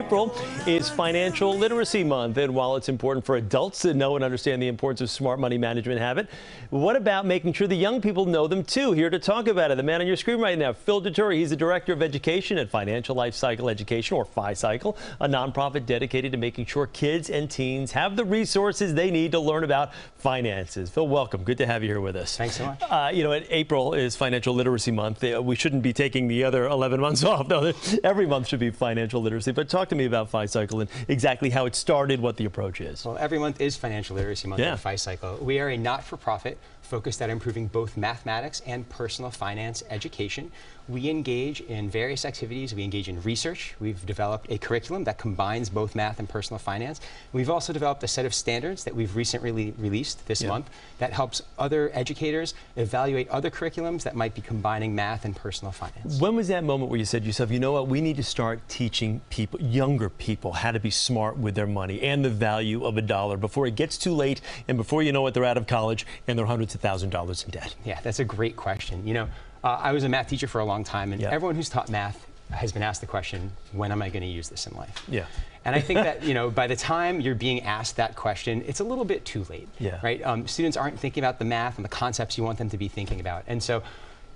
April is Financial Literacy Month, and while it's important for adults to know and understand the importance of smart money management habit, what about making sure the young people know them too? Here to talk about it, the man on your screen right now, Phil Dituri. He's the Director of Education at Financial Life Cycle Education, or FiCycle, a nonprofit dedicated to making sure kids and teens have the resources they need to learn about finances. Phil, welcome. Good to have you here with us. Thanks so much. April is Financial Literacy Month. We shouldn't be taking the other 11 months off, though. Every month should be financial literacy. But talk to me about FiCycle and exactly how it started, what the approach is. Well, every month is Financial Literacy Month at FiCycle. We are a not-for-profit focused at improving both mathematics and personal finance education. We engage in various activities. We engage in research. We've developed a curriculum that combines both math and personal finance. We've also developed a set of standards that we've recently released this month that helps other educators evaluate other curriculums that might be combining math and personal finance. When was that moment where you said to yourself, you know what, we need to start teaching people, younger people, how to be smart with their money and the value of a dollar before it gets too late and before you know it, they're out of college and they're hundreds of thousands of dollars in debt? Yeah, that's a great question. You know, I was a math teacher for a long time, and everyone who's taught math has been asked the question, when am I going to use this in life? Yeah. And I think that, you know, by the time you're being asked that question, it's a little bit too late, right? Students aren't thinking about the math and the concepts you want them to be thinking about. And so,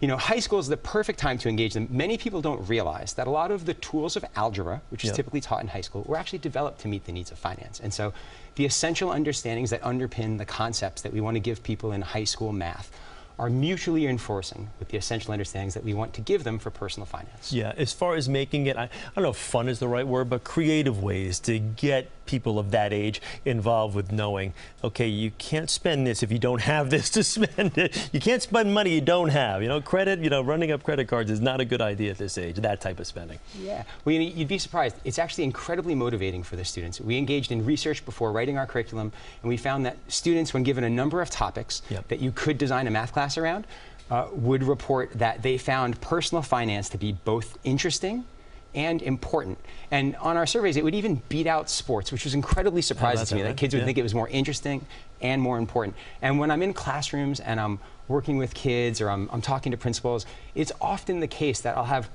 you know, high school is the perfect time to engage them. Many people don't realize that a lot of the tools of algebra, which is typically taught in high school, were actually developed to meet the needs of finance. And so the essential understandings that underpin the concepts that we want to give people in high school math are mutually reinforcing with the essential understandings that we want to give them for personal finance. Yeah, as far as making it, I don't know if fun is the right word, but creative ways to get people of that age involved with knowing, okay, you can't spend this if you don't have this to spend it. You can't spend money you don't have. You know, credit, you know, running up credit cards is not a good idea at this age, that type of spending. Yeah, well, you'd be surprised. It's actually incredibly motivating for the students. We engaged in research before writing our curriculum, and we found that students, when given a number of topics that you could design a math class around, would report that they found personal finance to be both interesting and important. And on our surveys, it would even beat out sports, which was incredibly surprising to me, that kids would think it was more interesting and more important. And when I'm in classrooms and I'm working with kids or I'm talking to principals, it's often the case that I'll have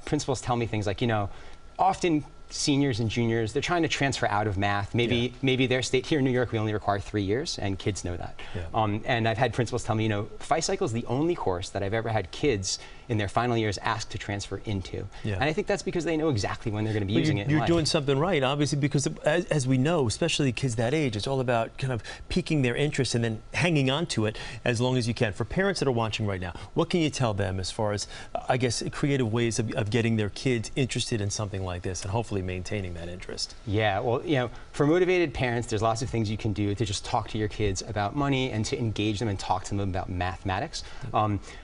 principals tell me things like, you know, often seniors and juniors, they're trying to transfer out of math. Maybe their state, here in New York, we only require 3 years, and kids know that. And I've had principals tell me, you know, FiCycle is the only course that I've ever had kids in their final years asked to transfer into. And I think that's because they know exactly when they're going to be using it in You're life. doing something right, obviously, because as we know, especially kids that age, it's all about kind of piquing their interest and then hanging on to it as long as you can. For parents that are watching right now, what can you tell them as far as, I guess, creative ways of getting their kids interested in something like this and hopefully maintaining that interest? Yeah, well, you know, for motivated parents, there's lots of things you can do to just talk to your kids about money and to engage them and talk to them about mathematics.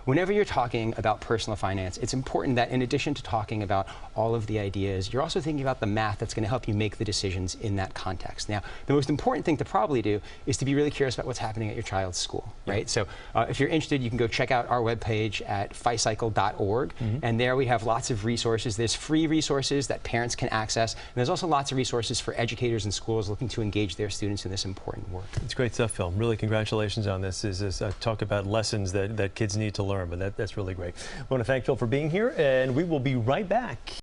Whenever you're talking about personal finance, it's important that in addition to talking about all of the ideas, you're also thinking about the math that's going to help you make the decisions in that context. Now, the most important thing to probably do is to be really curious about what's happening at your child's school, right? So if you're interested, you can go check out our webpage at ficycle.org, and there we have lots of resources. There's free resources that parents can access, and there's also lots of resources for educators and schools looking to engage their students in this important work. It's great stuff, Phil. Really, congratulations on this. This is talk about lessons that kids need to learn, but that's really great. I want to thank Phil for being here, and we will be right back.